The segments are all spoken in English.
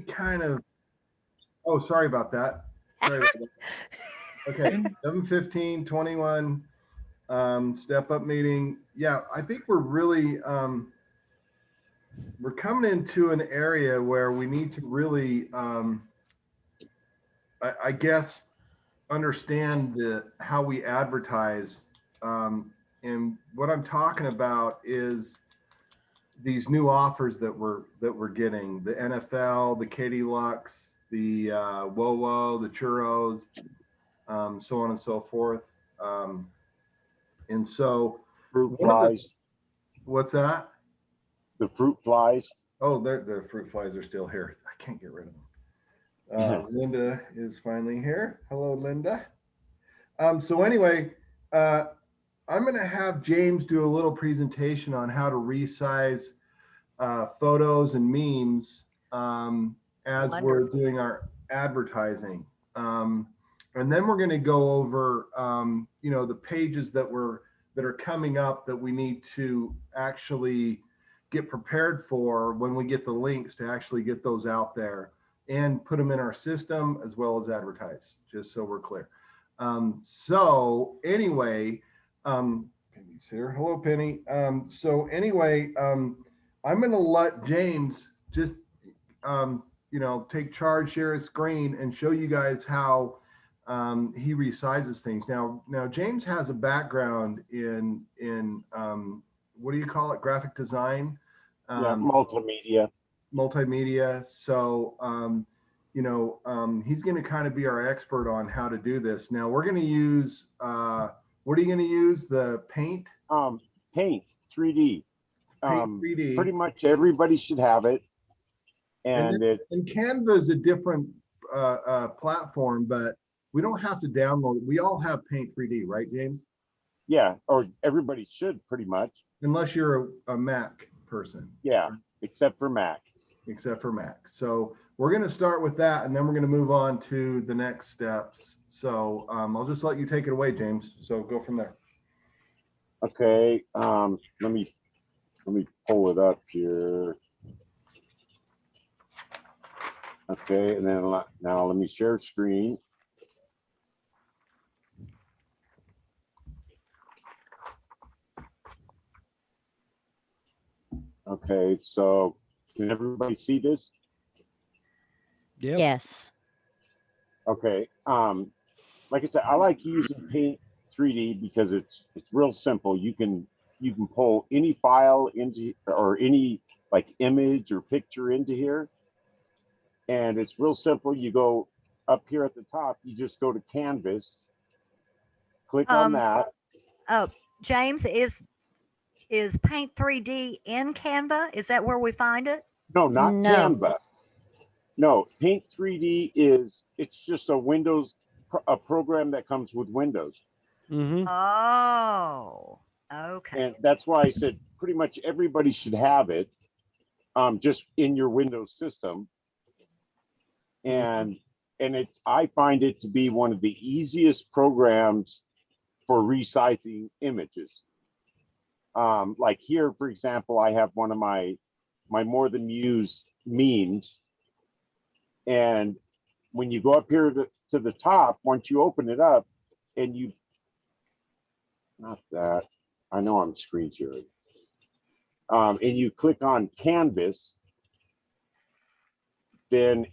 kind of, oh, sorry about that. Sorry about that. Okay, 7:15, 21, step up meeting. Yeah, I think we're coming into an area where we need to really, I guess, understand how we advertise. And what I'm talking about is these new offers that we're getting: the NFL, the Katie Lux, the WoWo, the churros, so on and so forth. Um, and so Fruit one of the flies, what's that? the fruit flies. Oh, the fruit flies are still here. I can't get rid of them. Linda is finally here. Hello, Linda. So anyway, uh, I'm going to have James do a little presentation on how to resize photos and memes as we're Wonderful. doing our advertising. Um, and then we're going to go over, the pages that are coming up that we need to actually get prepared for when we get the links to actually get those out there and put them in our system as well as advertise, just so we're clear. So anyway, Penny's here. Hello, Penny. So anyway, I'm going to let James just, take charge, share his screen, and show you guys how he resizes things. Now James has a background in what do you call it? Graphic design, Yeah, um, multimedia. multimedia. So, he's going to kind of be our expert on how to do this. Now we're going to use. What are you going to use? The Um, Paint 3D. Paint Pretty 3D. much everybody should have it, And then, and it and Canva is a different platform, but we don't have to download it. We all have Paint 3D, right, James? yeah, or everybody should pretty much. Unless you're a Mac person, Yeah, except for Mac. except for Mac. So we're going to start with that, and then we're going to move on to the next steps. So I'll just let you take it away, James. So go from there. Okay, let me pull it up here. Okay, and then now let me share screen. Okay, so can everybody see this? Yep. Yes. Okay, like I said, I like using Paint 3D because it's real simple. You can pull any file into or any like image or picture into here, and it's real simple. You go up here at the top, you just go to Canvas, click on Um, that. oh, James, is Paint 3D in Canva? Is that where we find it? No, not No. Canva. No, Paint 3D it's just a Windows a program that comes with Windows. Mm-hmm. Oh, And okay. that's why I said pretty much everybody should have it, just in your Windows system. And I find it to be one of the easiest programs for resizing images. Like here, for example, I have one of my more than used memes, and when you go up here to the top, once you open it up, and you not that I know I'm screen sharing, and you click on Canvas, then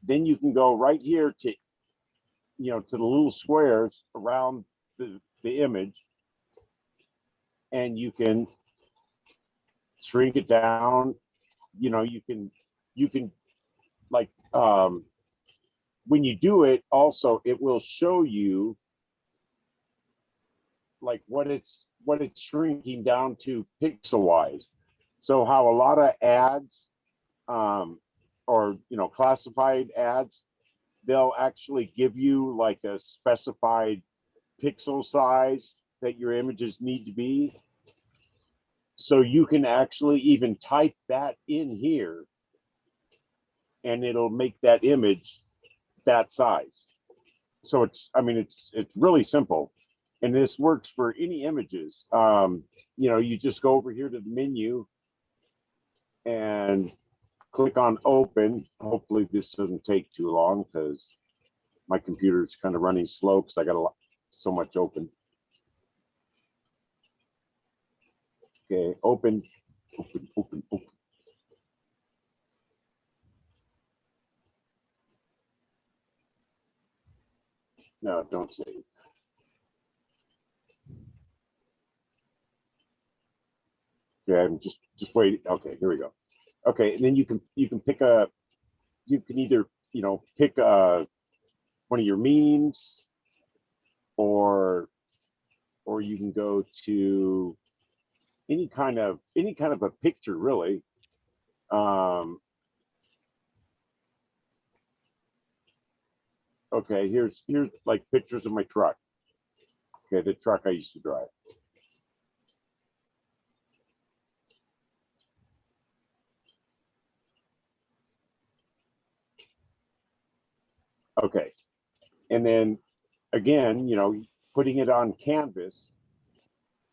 you can go right here to to the little squares around the image, and you can shrink it down. You can like when you do it, also it will show you like what it's shrinking down to pixel wise. So how a lot of ads, um, or classified ads, they'll actually give you like a specified pixel size that your images need to be. So you can actually even type that in here, and it'll make that image that size. So it's really simple, and this works for any images. You just go over here to the menu, and click on open. Hopefully this doesn't take too long because my computer's kind of running slow because I got so much open. Okay, open. No, don't save. Okay, I'm just wait. Okay, here we go. Okay, and then you can pick a, you can either, pick one of your memes, or you can go to any kind of a picture, really. Okay, here's like pictures of my truck. Okay, the truck I used to drive. Okay, and then again, putting it on canvas,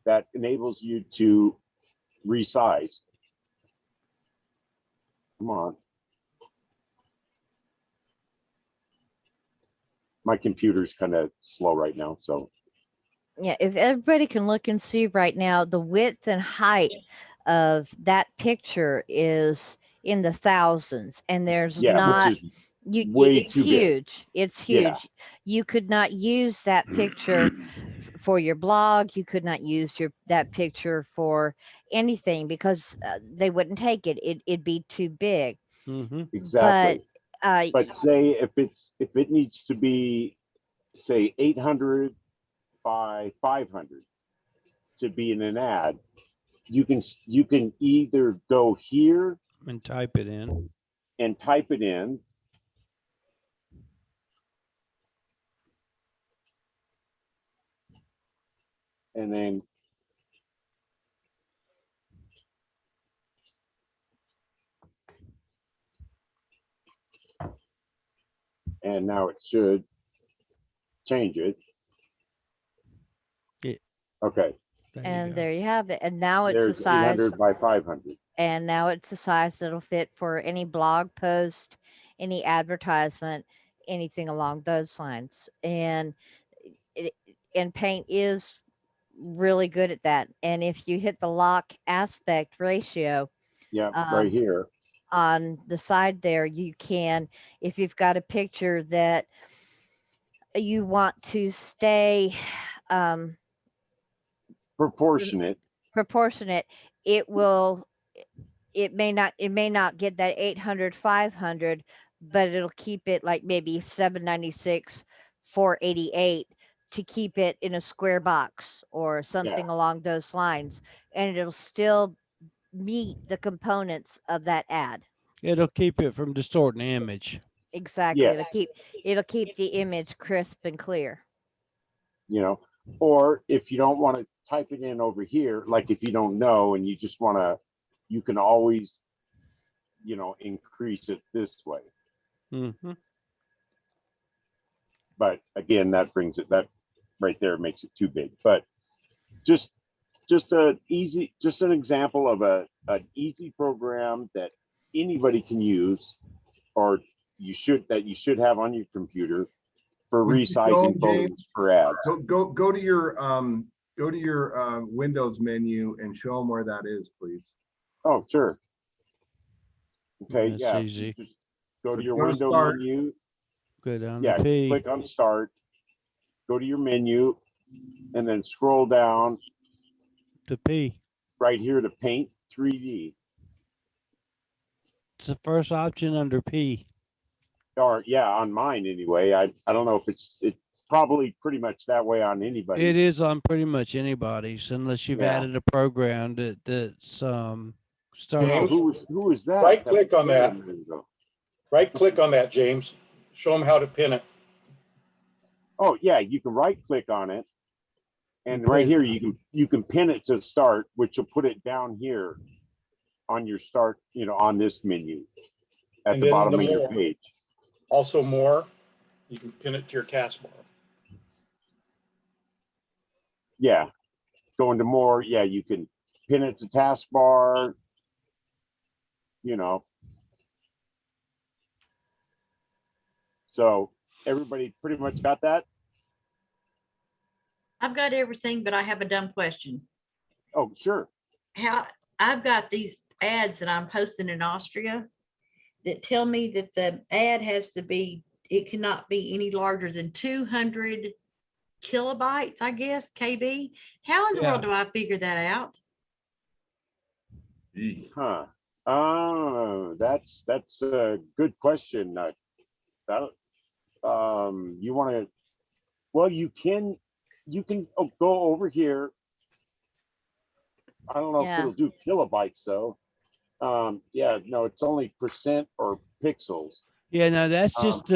that enables you to resize. Come on. My computer's kind of slow right now, so. Yeah, if everybody can look and see right now, the width and height of that picture is in the thousands, and there's Yeah, not which is it's way too big. huge. It's Yeah. huge. You could not use that picture for your blog. You could not use that picture for anything because they wouldn't take it. It'd be too big. Mm-hmm. Exactly. But But say if it needs to be, say, 800 by 500 to be in an ad, you can either go here And type it in. and type it in, and then now it should change it. Yeah. Okay, and go. there you have it. And now it's a there's size. 800 by 500. And now it's a size that'll fit for any blog post, any advertisement, anything along those lines. And Paint is really good at that. And if you hit the lock aspect ratio Yeah, right here. on the side there, you can, if you've got a picture that you want to stay Proportionate. proportionate, it may not get that 800 500, but it'll keep it like maybe 796 488 to keep it in a square box or something along those lines, and it'll still meet the components of that ad. It'll keep it from distorting the image. Exactly. Yes. It'll keep the image crisp and clear. Or if you don't want to type it in over here, like if you don't know and you just want to, you can always, increase it this way. Mm-hmm. But again, that right there makes it too big. But just an example of an easy program that anybody can use, or you should have on your computer for Would you show resizing 'em, photos James? for ads. So go to your Windows menu and show them where that is, please. Oh, sure. Okay, That's yeah. easy. Just go to So your go to window start. menu. Go down Yeah, to P. click on start. Go to your menu, and then scroll down To P. right here to Paint 3D. It's the first option under P. Or yeah, on mine anyway. I don't know if it's probably pretty much that way on anybody. It is on pretty much anybody's, unless you've Yeah. added a program that's starts. James? Who is that? Right click on that. There you go. Right click on that, James. Show them how to pin it. Oh yeah, you can right click on it, and And right pin here it. you can pin it to start, which will put it down here on your start, on this menu at And the then bottom the of your more. page. Also more, you can pin it to your taskbar. Yeah, go into more. Yeah, you can pin it to taskbar. So everybody pretty much got that? I've got everything, but I have a dumb question. Oh, sure. How, I've got these ads that I'm posting in Austria that tell me that the ad has to be, it cannot be any larger than 200 kilobytes, I guess, KB. How in the world do I figure that out? Huh. That's a good question. You want to, well, you can go over here. I don't know if Yeah. it'll do kilobytes though. Yeah, no, it's only percent or pixels. Yeah, no, that's Um, just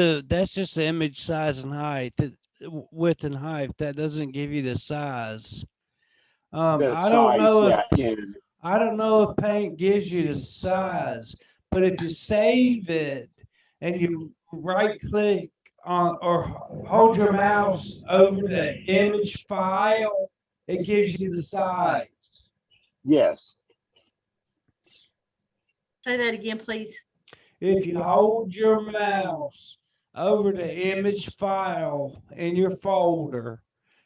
the image size and height, width and height. That doesn't give you the size. The I don't size, know if yeah, in I don't know if Paint gives you the size, but if you save it and you right click on or hold your mouse over the image file, it gives you the size. yes. Say that again, please. If you hold your mouse over the image file in your folder,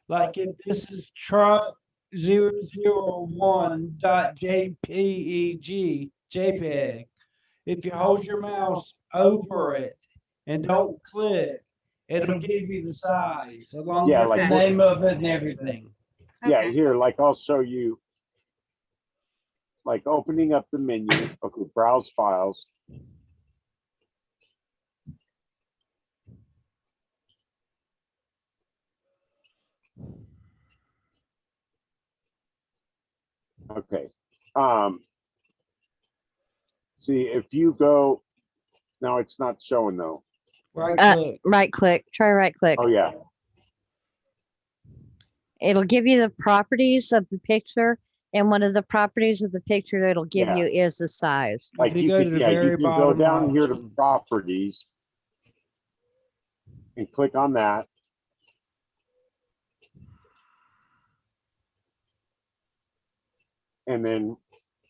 like if this is truck 001.jpeg, if you hold your mouse over it and don't click, it'll give you the size along Yeah, with like the what- name of it and everything. Yeah, Okay. here, like I'll show you, like opening up the menu, okay, browse files. Okay. See, if you go, now it's not showing though. Right click. Right click, try right click. Oh, yeah. It'll give you the properties of the picture, and one of the properties of the picture that it'll give Yeah. you is the size. Like you you go could, to the yeah, very you can go bottom down here to option. properties and click on that. And then,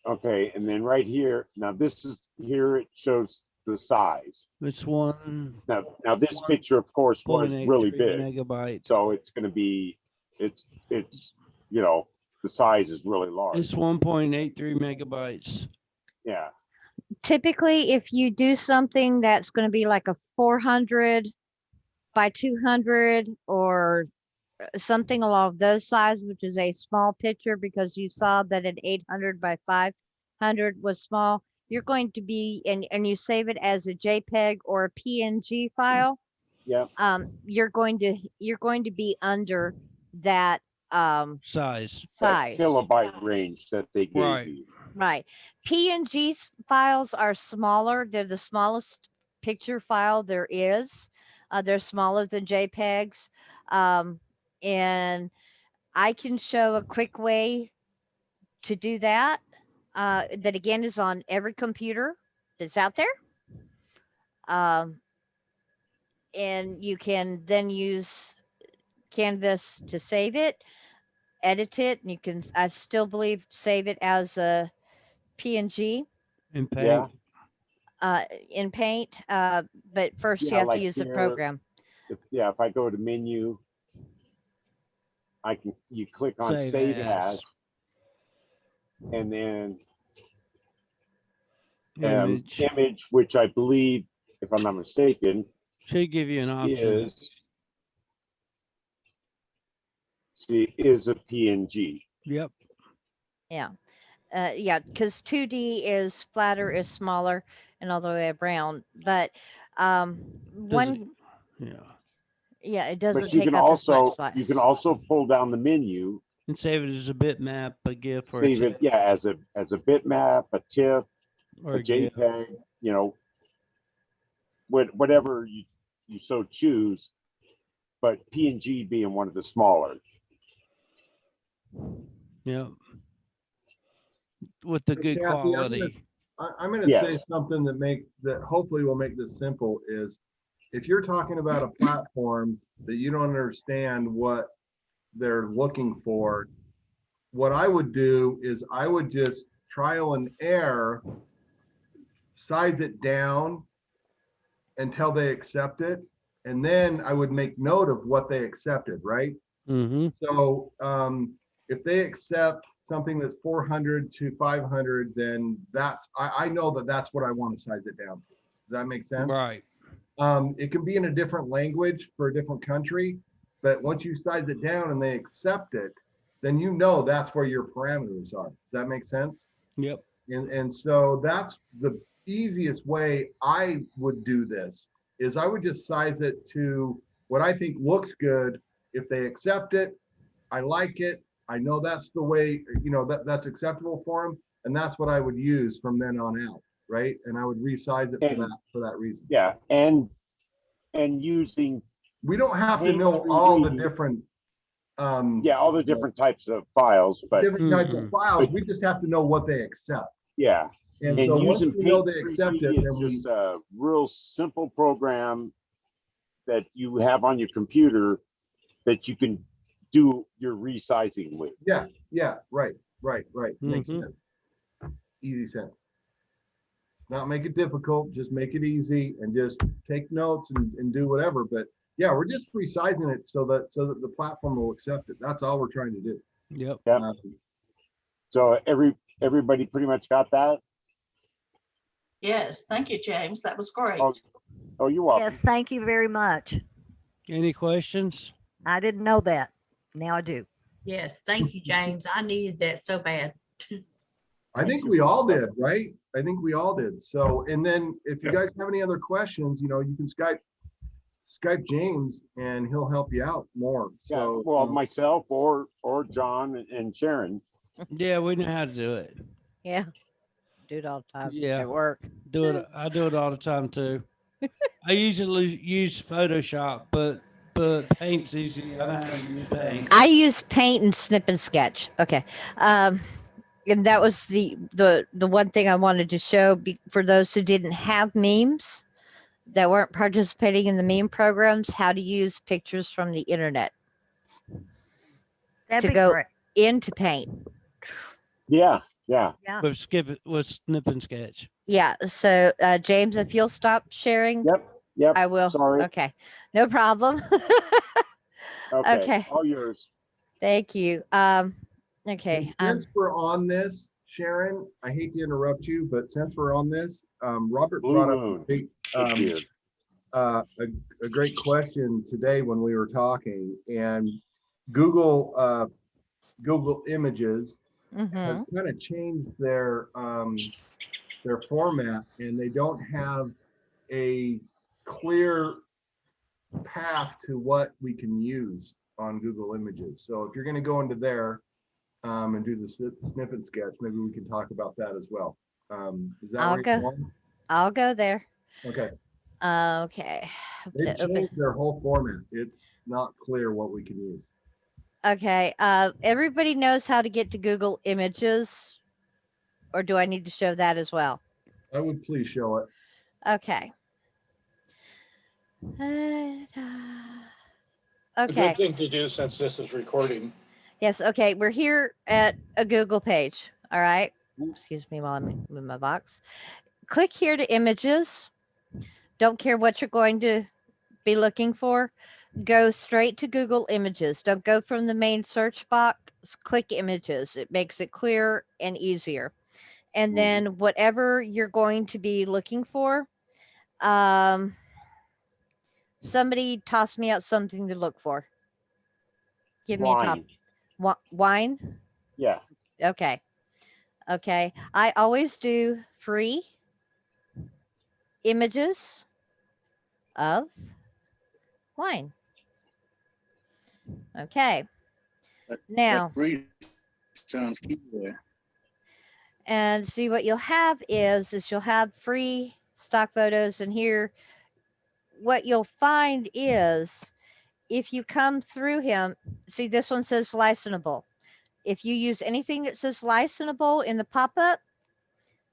okay, and then right here, now this is, here it shows the size. It's 1.83 Now this picture, of course, was really big. megabyte. So it's gonna be, it's, you know, the size is really large. It's 1.83 megabytes. Yeah, Typically, if you do something that's going to be like a 400 by 200 or something along those sides, which is a small picture, because you saw that an 800 by 500 was small, you're going to be, and you save it as a JPEG or a PNG file, yeah, you're going to be under that Size. that size. kilobyte range that they gave Right. you. Right. PNG files are smaller. They're the smallest picture file there is. They're smaller than JPEGs. And I can show a quick way to do that. That again is on every computer that's out there. And you can then use Canvas to save it, edit it, and you can, I still believe, save it as a PNG In Paint. Yeah. in Paint. But first you Yeah, have to like use the here, program. If I go to menu, you click on Save save as. as, and then Image. which I believe, if I'm not mistaken, Should give you an option. is a PNG. Yep. Yeah, because 2D is flatter, is smaller, and all the way around. But one, Yeah. it doesn't But you take can up as also, much you can space. also pull down the menu, And save it as a bitmap, a GIF, or save it, yeah, as a bitmap, a TIFF, or a JPEG, you know, whatever you so choose, but PNG being one of the smaller. Yep. With the good Kathy, quality. I'm going to say Yes. something that hopefully will make this simple is if you're talking about a platform that you don't understand what they're looking for, what I would do is I would just trial and error, size it down until they accept it, And then I would make note of what they accepted, right? Mm-hmm. So if they accept something that's 400 to 500, then I know that that's what I want to size it down to. Does that make sense? Right. It can be in a different language for a different country, but once you size it down and they accept it, then you know that's where your parameters are. Does that make sense? Yep. And so that's the easiest way I would do this is I would just size it to what I think looks good. If they accept it, I like it. I know that's the way, that's acceptable for them. And that's what I would use from then on out. Right. And I would resize it for that reason. Yeah, and using, We don't have to Paint know all the 3D. different, all the different types of files, but different types of Mhm. files. We just have to know what they accept. yeah. And And so once using we know Paint they accept 3D it, then is we, just a real simple program that you have on your computer that you can do your resizing with. yeah, right. Makes Mhm. sense. Easy sense. Not make it difficult, just make it easy and just take notes and do whatever. But yeah, we're just resizing it so that the platform will accept it. That's all we're trying to do. Yep. Yep. Um, So everybody pretty much got that? Yes, thank you, James. That was great. Oh, you're welcome. Yes, thank you very much. Any questions? I didn't know that. Now I do. Yes, thank you, James. I needed that so bad. I think we all did, right? I think we all did. So, and then if you guys have any other questions, you can Skype James and he'll help you out more. Yeah, So, well, myself or John and Sharon. Yeah, we know how to do it. Yeah. Do it all the time Yeah. at work. I do it all the time too. I usually use Photoshop, but Paint's easy. I know how to use Paint. I use Paint and Snip and Sketch. Okay. And that was the one thing I wanted to show for those who didn't have memes, that weren't participating in the meme programs, how to use pictures from the internet That'd to be go great. into Paint. Yeah. Yeah. With Snip and Sketch. Yeah. So James, if you'll stop sharing, Yep. I will. Sorry. Okay. No problem. Okay. All yours. Thank you. Okay. and since we're on this, Sharon, I hate to interrupt you, but since we're on this, Robert Blue brought up Moon. a big, Good. a great question today when we were talking, and Google Images Mhm. has kind of changed their format, and they don't have a clear path to what we can use on Google Images. So if you're going to go into there and do the snip and sketch, maybe we can talk about that as well. Is that I'll where go. you're going? I'll go there. Okay. Okay. They've Open. changed their whole format. It's not clear what we can use. Okay. Everybody knows how to get to Google Images, or do I need to show that as well? I would please show it. Okay. A Okay. good thing to do since this is recording. Yes. Okay. We're here at a Google page. All right. Excuse me while I'm in my box. Click here to images. Don't care what you're going to be looking for. Go straight to Google Images. Don't go from the main search box. Click images. It makes it clearer and easier. And then whatever you're going to be looking for, somebody toss me out something to look for. Give me a top. Wine. Yeah. Okay. Okay. I always do free images of wine. Okay. Now, Sounds key there. and see what you'll have is you'll have free stock photos, and here what you'll find is if you come through him, see this one says licensable. If you use anything that says licensable in the pop-up,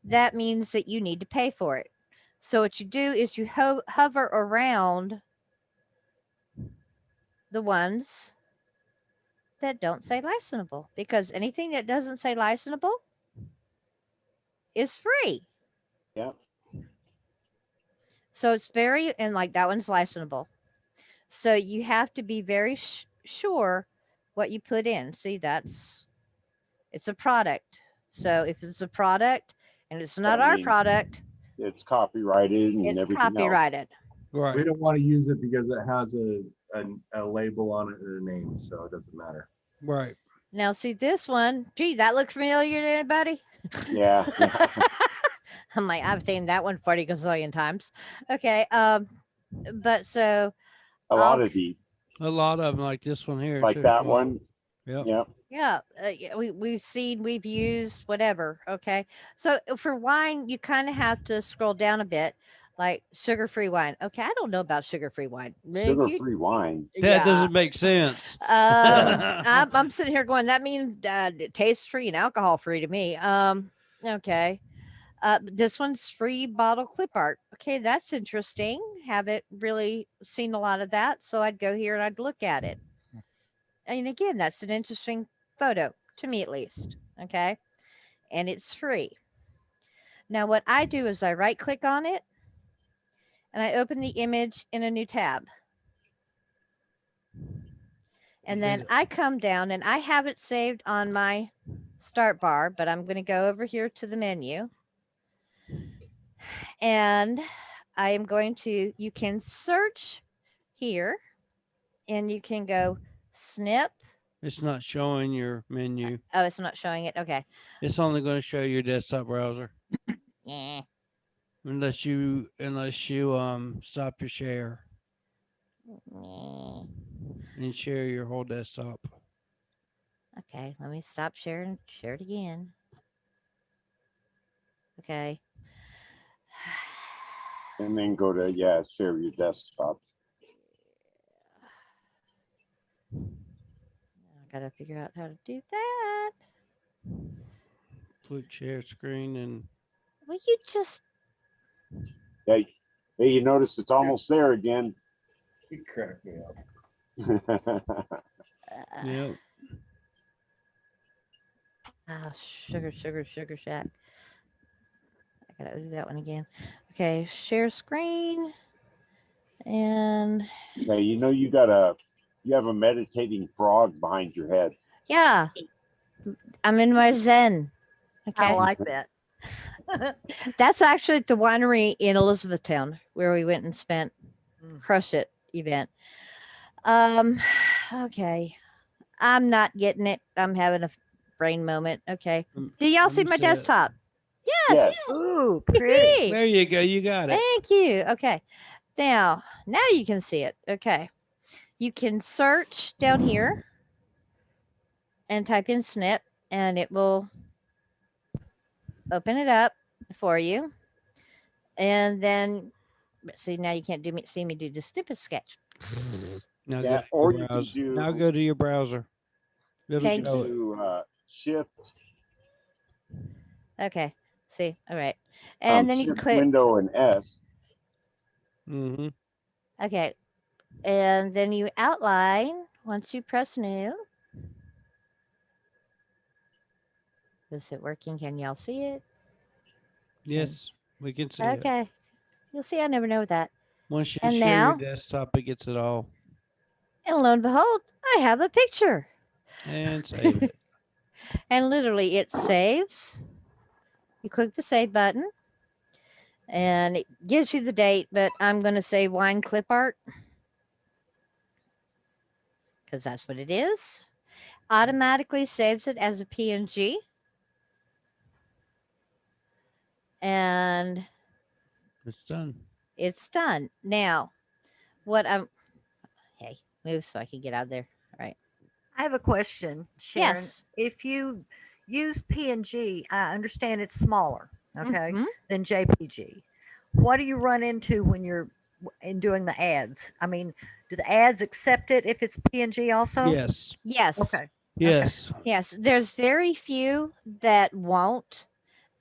that means that you need to pay for it. So what you do is you hover around the ones that don't say licensable, because anything that doesn't say licensable is free. Yeah. So it's very, and like that one's licensable. So you have to be very sure what you put in. See, it's a product. So if it's a product and it's not I our mean, product, it's copyrighted and it's everything else. copyrighted. Right. We don't want to use it because it has a label on it and a name, so it doesn't matter. Right. Now, see this one. Gee, that look familiar to anybody? Yeah. I'm like, I've seen that one 40 gazillion times. Okay. But so A lot I'll- of these, A lot of them, like this one here. like too. that Well, one. Yep. Yeah. yeah, we've seen, we've used, whatever. Okay. So for wine, you kind of have to scroll down a bit, like sugar-free wine. Okay. I don't know about sugar-free wine. Sugar-free wine. That Yeah. doesn't make sense. I'm sitting here going, that means taste free and alcohol free to me. Okay. This one's free bottle clip art. Okay, that's interesting. Haven't really seen a lot of that, so I'd go here and I'd look at it. And again, that's an interesting photo to me, at least. Okay, and it's free. Now, what I do is I right click on it and I open the image in a new tab. And then I come down and I have it saved on my start bar, but I'm going to go over here to the menu. And I am going to, you can search here and you can go snip. It's not showing your menu. Oh, it's not showing it. Okay. It's only going to show your desktop browser Yeah. unless you stop your share and share your whole desktop. Okay, let me stop sharing. Share it again. Okay. And then go to, share your desktop. I gotta figure out how to do that. Click share screen and Will you just Yeah. Hey, you notice it's almost there again. You crack me up. yep. sugar shack. I gotta do that one again. Okay, share screen. And Yeah, you know, you have a meditating frog behind your head. yeah, I'm in my zen. Okay. I like that. That's actually at the winery in Elizabethtown where we went and spent Crush It event. Okay. I'm not getting it. I'm having a brain moment. Okay. Do y'all see my desktop? Yes. Yes. Ooh, pretty. There you go. You got it. Thank you. Okay. Now you can see it. Okay. You can search down here and type in snip and it will open it up for you. And then see, now you can't see me do the snippet sketch. Now Yeah, go or to you your can browser. do- Now go to your browser. It'll Thank show it. To shift Okay. See. All right. And then you can shift click. window and S. Mm-hmm. Okay. And then you outline once you press new. Is it working? Can y'all see it? Yes, we can see it. Okay. You'll see I never know that. Once you And share now- your desktop, it gets it all And lo and behold, I have a picture. and save it. And literally it saves. You click the save button and it gives you the date, but I'm going to say wine clip art because that's what it is. Automatically saves it as a PNG. And It's done. it's done. Now, hey, move so I can get out of there. All right. I have a question, Sharon. Yes. If you use PNG, I understand it's smaller, okay, Mhm. than JPG. What do you run into when you're in doing the ads? I mean, do the ads accept it if it's PNG also? Yes. Yes. Okay. Yes. Yes. There's very few that won't.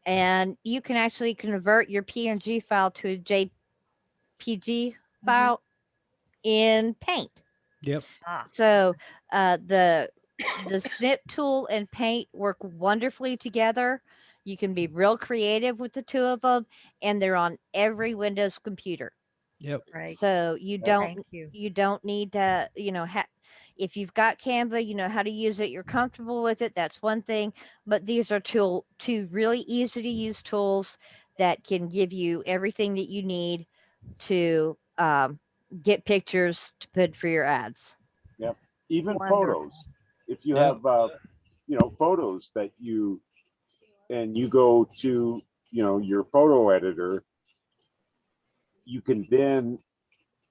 And you can actually convert your PNG file to a JPG file in Paint. Yep. Ah, So the snip tool and Paint work wonderfully together. You can be real creative with the two of them, and they're on every Windows computer. Yep. Right. So you Thank don't you. you don't need to, if you've got Canva, you know how to use it, you're comfortable with it, that's one thing. But these are two really easy to use tools that can give you everything that you need to get pictures to put for your ads. Yep. Even Wonderful. photos. If you Yep. have, photos that you go to, your photo editor, you can then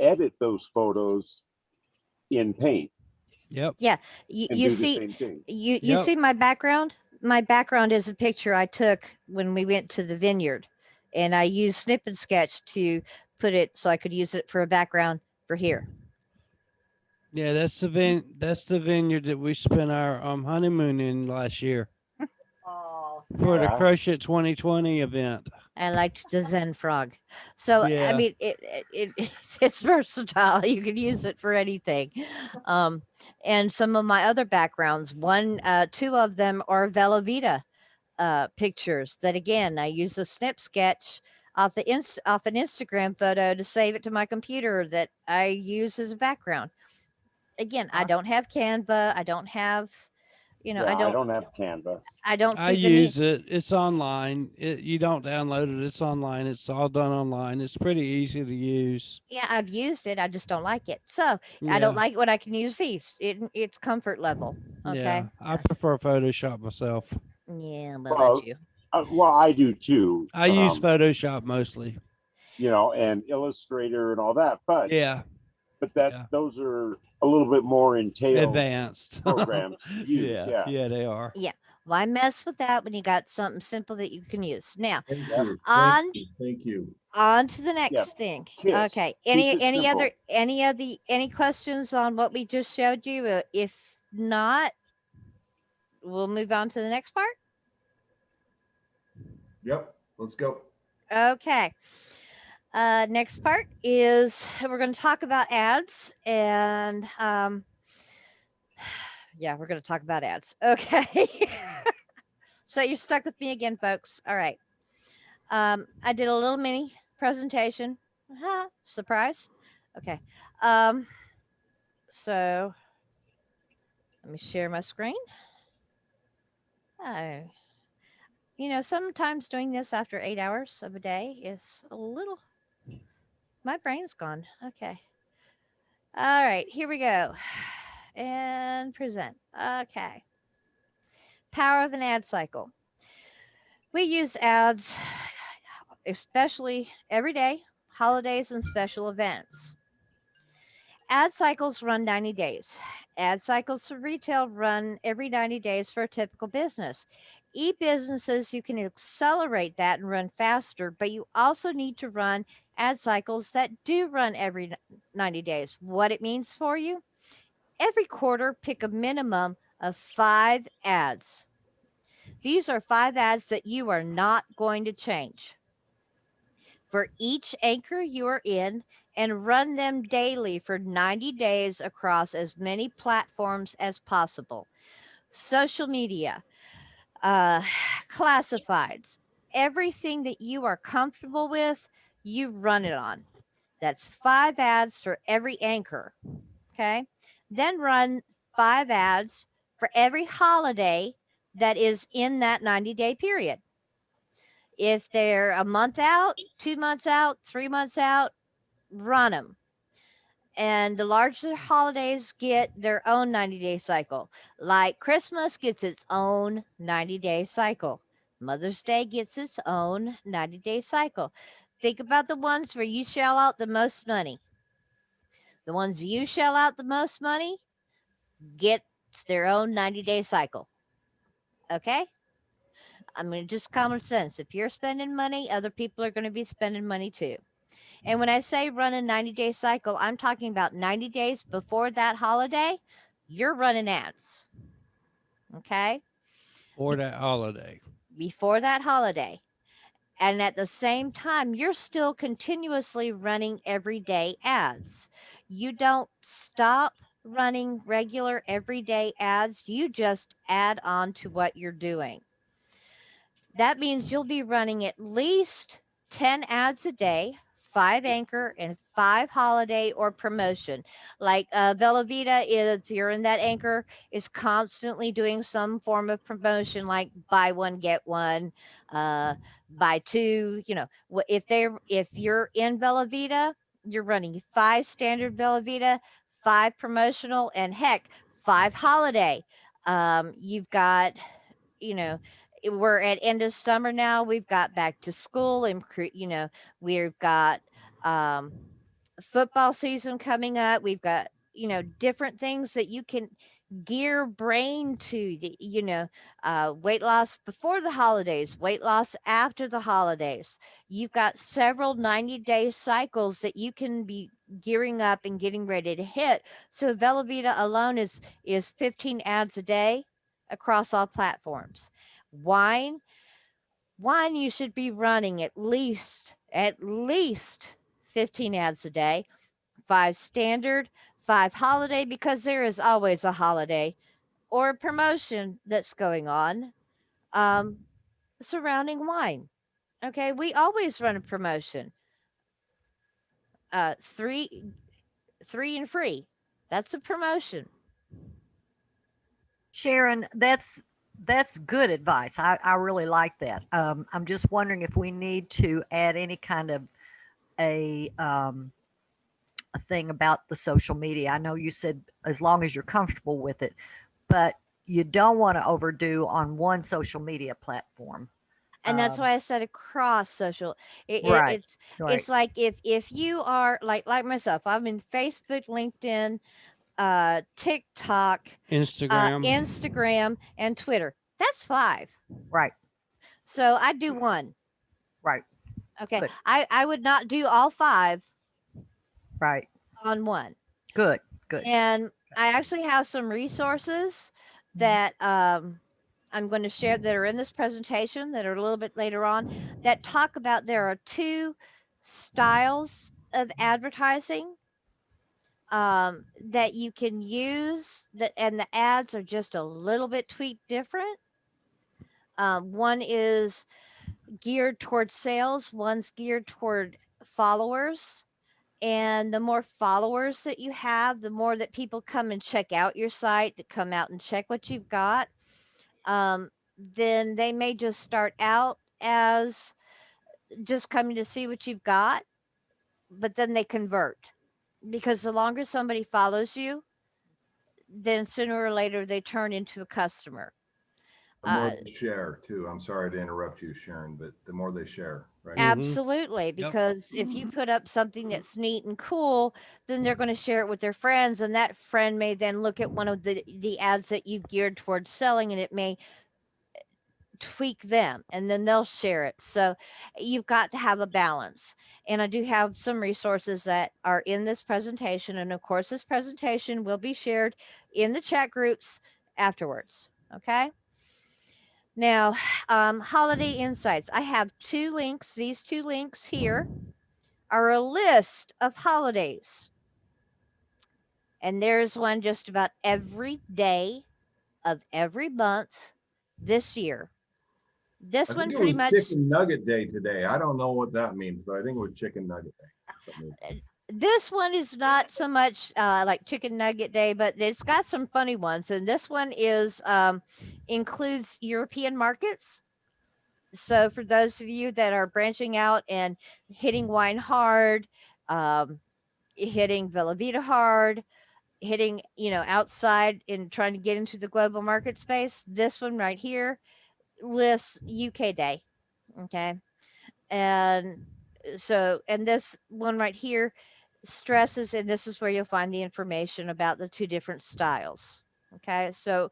edit those photos in Paint Yep. You, and you do the see, same thing. you Yep. see my background? My background is a picture I took when we went to the vineyard, and I used Snip and Sketch to put it so I could use it for a background for here. Yeah, that's the vineyard that we spent our honeymoon in last year Oh, for the Yeah. Crush It 2020 event. I liked the Zen frog. So I Yeah. mean, it's versatile. You can use it for anything. And some of my other backgrounds, two of them are Velavita pictures. That again, I use a Snip Sketch off off an Instagram photo to save it to my computer that I use as a background. Again, I don't have Canva. I don't have, Yeah, I don't have Canva. I don't I see the need. use it. It's online. You don't download it. It's online. It's all done online. It's pretty easy to use. Yeah, I've used it. I just don't like it. So I Yeah. don't like it when I can use these. It's comfort level. Okay. Yeah. I prefer Photoshop myself. Yeah, but Well, let you. Well, I do too. I use Photoshop mostly. And Illustrator and all that, but Yeah. Yeah. those are a little bit more entailed Advanced programs to use. yeah. Yeah, they are. Yeah. Why mess with that when you got something simple that you can use? Now, Thank Yep. you. on Thank you. on to the next Yeah, thing. KISS. Okay. Keep it simple. Any questions on what we just showed you? If not, we'll move on to the next part. Yep. Let's go. Okay. Next part is we're going to talk about ads and yeah, we're going to talk about ads. Okay. So you're stuck with me again, folks. All right. I did a little mini presentation. Surprise. Okay. So let me share my screen. Sometimes doing this after 8 hours of a day is a little, my brain's gone. Okay. All right, here we go. And present. Okay. Power of an ad cycle. We use ads, especially every day, holidays, and special events. Ad cycles run 90 days. Ad cycles for retail run every 90 days for a typical business. E-businesses, you can accelerate that and run faster, but you also need to run ad cycles that do run every 90 days. What it means for you? Every quarter, pick a minimum of 5 ads. These are 5 ads that you are not going to change. For each anchor you are in, and run them daily for 90 days across as many platforms as possible. Social media, classifieds, everything that you are comfortable with, you run it on. That's 5 ads for every anchor. Okay. Then run 5 ads for every holiday that is in that 90-day period. If they're a month out, 2 months out, 3 months out, run them. And the larger holidays get their own 90-day cycle. Like Christmas gets its own 90-day cycle. Mother's Day gets its own 90-day cycle. Think about the ones where you shell out the most money. The ones you shell out the most money gets their own 90-day cycle. Okay? I mean, just common sense. If you're spending money, other people are going to be spending money too. And when I say run a 90-day cycle, I'm talking about 90 days before that holiday, you're running ads. Okay? For that holiday. Before that holiday. And at the same time, you're still continuously running everyday ads. You don't stop running regular everyday ads. You just add on to what you're doing. That means you'll be running at least 10 ads a day, 5 anchor and 5 holiday or promotion. Like Velavita, if you're in that anchor, is constantly doing some form of promotion, like buy one get one, buy two. You know, if you're in Velavita, you're running 5 standard Velavita, 5 promotional, and heck, 5 holiday. You've got, you know, we're at end of summer now. We've got back to school, and we've got football season coming up. We've got, different things that you can gear brain to. Weight loss before the holidays, weight loss after the holidays. You've got several 90-day cycles that you can be gearing up and getting ready to hit. So Velavita alone is 15 ads a day across all platforms. Wine, you should be running at least 15 ads a day, 5 standard, 5 holiday, because there is always a holiday or a promotion that's going on surrounding wine. Okay, we always run a promotion. 3 and free. That's a promotion. Sharon, that's good advice. I really like that. I'm just wondering if we need to add any kind of a thing about the social media. I know you said as long as you're comfortable with it, but you don't want to overdo on one social media platform. And that's why I said across social. Right, It's like if you are like myself, I'm in Facebook, LinkedIn, TikTok, Instagram, and Twitter. That's 5. Right. So I do 1. Right. Okay. Good. I would not do all 5. Right. On 1. Good. And I actually have some resources that I'm going to share that are in this presentation that are a little bit later on that talk about there are 2 styles of advertising that you can use, and the ads are just a little bit tweaked different. One is geared toward sales, one's geared toward followers. And the more followers that you have, the more that people come and check out your site, that come out and check what you've got. Then they may just start out as just coming to see what you've got, but then they convert, because the longer somebody follows you, then sooner or later they turn into a customer. The more they share too. I'm sorry to interrupt you, Sharon, but the more they share, right? Absolutely, because if you put up something that's neat and cool, then they're going to share it with their friends, and that friend may then look at one of the ads that you've geared towards selling, and it may tweak them, and then they'll share it. So you've got to have a balance. And I do have some resources that are in this presentation, and of course this presentation will be shared in the chat groups afterwards. Okay. Now, holiday insights. I have 2 links. These 2 links here are a list of holidays. And there's one just about every day of every month this year. This one pretty much. Chicken Nugget Day today. I don't know what that means, but I think it was Chicken Nugget Day. This one is not so much like Chicken Nugget Day, but it's got some funny ones. And this one is includes European markets. So for those of you that are branching out and hitting wine hard, hitting Velavita hard, hitting, outside and trying to get into the global market space, this one right here lists UK Day. Okay. And so, and this one right here stresses, and this is where you'll find the information about the 2 different styles. Okay. So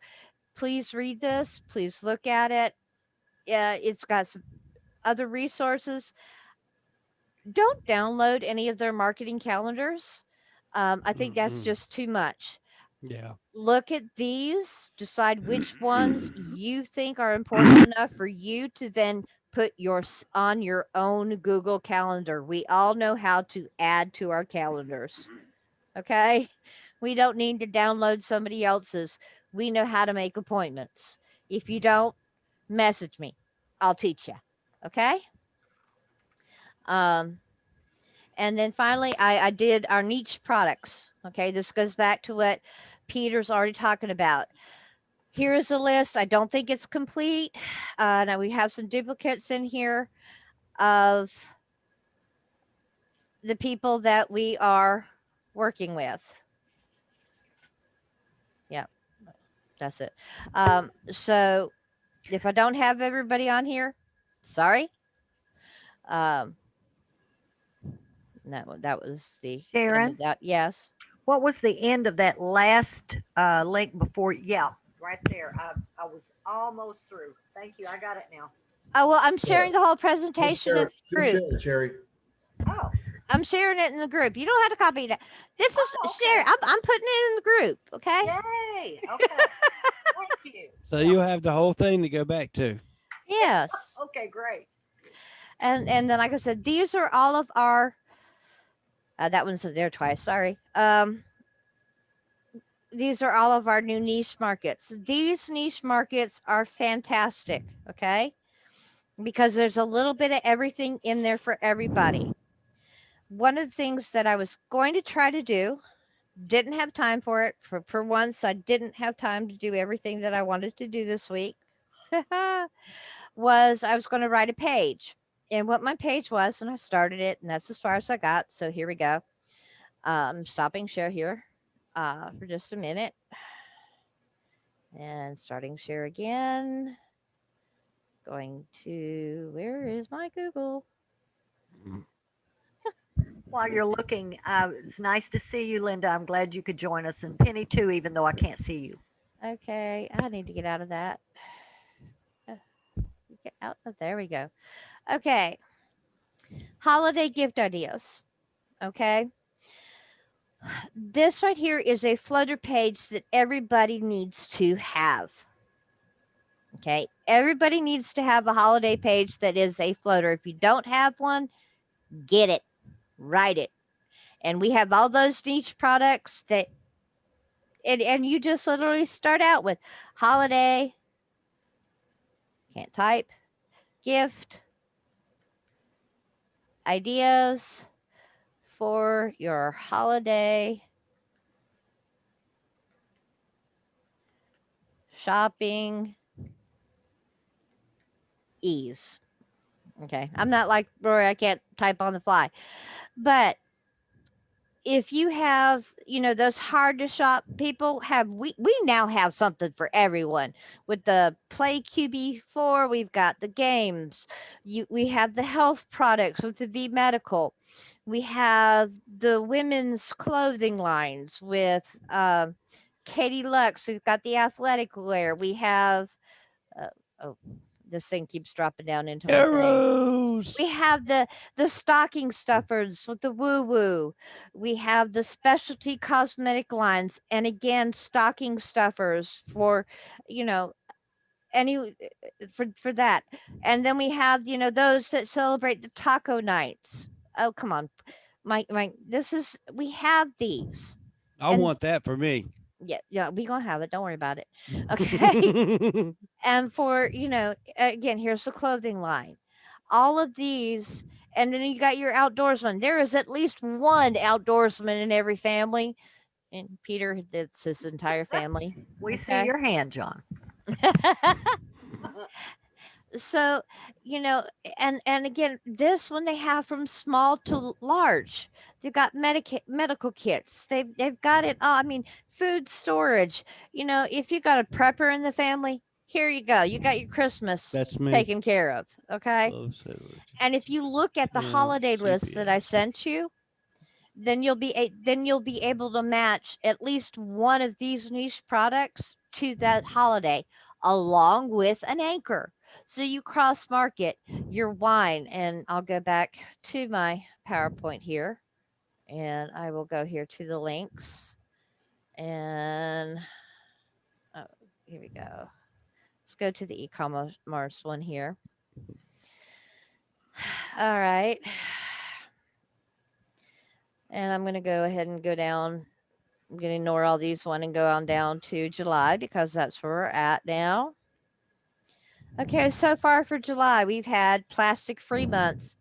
please read this, please look at it. It's got some other resources. Don't download any of their marketing calendars. I think that's just too much. Yeah. Look at these, decide which ones you think are important enough for you to then put on your own Google Calendar. We all know how to add to our calendars. Okay? We don't need to download somebody else's. We know how to make appointments. If you don't, message me. I'll teach you. Okay? And And then finally, I did our niche products. Okay, this goes back to what Peter's already talking about. Here is a list. I don't think it's complete. Now we have some duplicates in here of the people that we are working with. Yeah, that's it. So if I don't have everybody on here, sorry. No, that was the end of Sharon? that. Yes. What was the end of that last link before? Yeah, right there. I was almost through. Thank you. I got it now. Oh, well, I'm Yeah. sharing the whole Just presentation share in it. the Just group. share it, Sherry. Oh, I'm sharing it in the group. You don't have to copy that. This is Oh, okay. share. I'm putting it in the group. Okay. yay. Okay. Thank you. So Yeah. you'll have the whole thing to go back to. Yes. Okay, great. And then, like I said, these are all of our. That one's there twice. Sorry. These are all of our new niche markets. These niche markets are fantastic. Okay. Because there's a little bit of everything in there for everybody. One of the things that I was going to try to do, didn't have time for it. For once, I didn't have time to do everything that I wanted to do this week. Was I was going to write a page. And what my page was, and I started it, and that's as far as I got. So here we go. Stopping share here for just a minute. And starting share again. Going to, where is my Google? While you're looking, it's nice to see you, Linda. I'm glad you could join us, and Penny too, even though I can't see you. Okay, I need to get out of that. Get out of there. We go. Okay. Holiday gift ideas. Okay. This right here is a Flutter page that everybody needs to have. Okay. Everybody needs to have a holiday page that is a Flutter. If you don't have one, get it, write it. And we have all those niche products that, and you just literally start out with holiday, can't type, gift, ideas for your holiday shopping ease. Okay. I'm not like Rory, I can't type on the fly. But if you have, those hard to shop people we now have something for everyone. With the Play QB4, we've got the games. We have the health products with the V Medical. We have the women's clothing lines with Katie Lux. We've got the athletic wear. We have this thing keeps dropping down into my thing. Arrows. We have the stocking stuffers with the woo woo. We have the specialty cosmetic lines, and again, stocking stuffers for, any for that. And then we have, those that celebrate the taco nights. Oh, come on. My we have these. I And- want that for me. Yeah, we gonna have it. Don't worry about it. Okay. And for, again, here's the clothing line. All of these, and then you got your outdoorsman. There is at least one outdoorsman in every family. And Peter, that's his entire family. We see Okay. your hand, John. So, and again, this one they have from small to large. They've got medical kits. They've got it all. I mean, food storage. If you got a prepper in the family, here you go. You got your Christmas That's me. taken care of. Okay. Love sandwich. And if you look at the Yeah, holiday list that CPS. I sent you, then you'll be able to match at least one of these niche products to that holiday, along with an anchor. So you cross market your wine. And I'll go back to my PowerPoint here, and I will go here to the links. And here we go. Let's go to the e-commerce one here. All right. And I'm going to go ahead and go down. I'm going to ignore all these one and go on down to July, because that's where we're at now. Okay, so far for July, we've had plastic free month.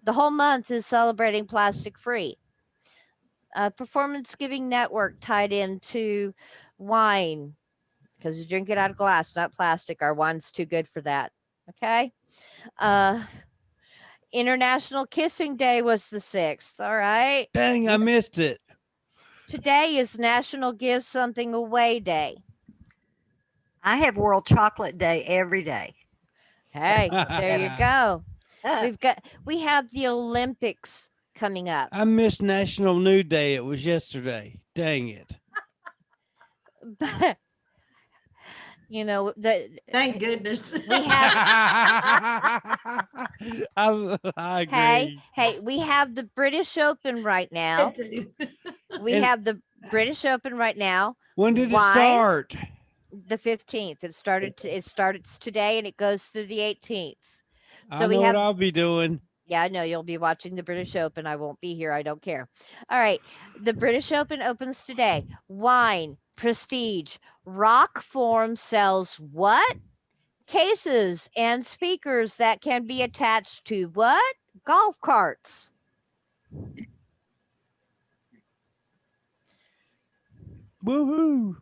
The whole month is celebrating plastic free. Performance Giving Network tied into wine because you drink it out of glass, not plastic. Our wine's too good for that. Okay. International Kissing Day was the 6th. All right. Dang, I missed it. Today is National Give Something Away Day. I have World Chocolate Day every day. Hey, there you go. Uh, We have the Olympics coming up. I missed National Nude Day. It was yesterday. Dang it. But you know, Thank goodness. we have I agree. hey, we have the British Open right now. We And- have the British Open right now. When did it Why? start? The 15th. It starts today and it goes through the 18th. I So know we what have I'll be doing. Yeah, I know you'll be watching the British Open. I won't be here. I don't care. All right. The British Open opens today. Wine, prestige, Rock Form sells what? Cases and speakers that can be attached to what? Golf carts. Woohoo.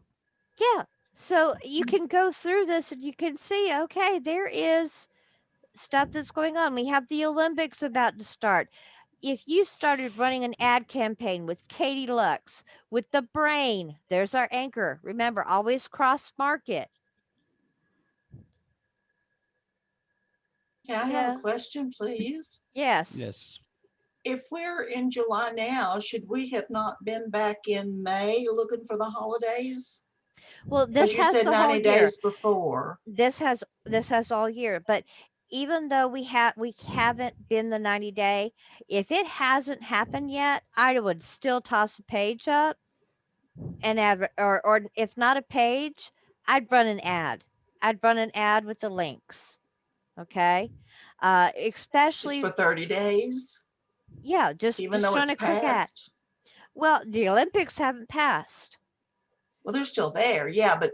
Yeah. So you can go through this and you can see, okay, there is stuff that's going on. We have the Olympics about to start. If you started running an ad campaign with Katie Lux, with the Brain, there's our anchor. Remember, always cross market. Yeah, I have a question, please. Yes. Yes. If we're in July now, should we have not been back in May looking for the holidays? Well, Because this you has said the whole 90 year. days before. This has all year, but even though we haven't been the 90 day, if it hasn't happened yet, I would still toss a page up and add, or if not a page, I'd run an ad. I'd run an ad with the links. Okay. Just Especially, for 30 days, yeah, just even though trying it's to cook at. passed. Well, the Olympics haven't passed. Well, they're still there. Yeah, but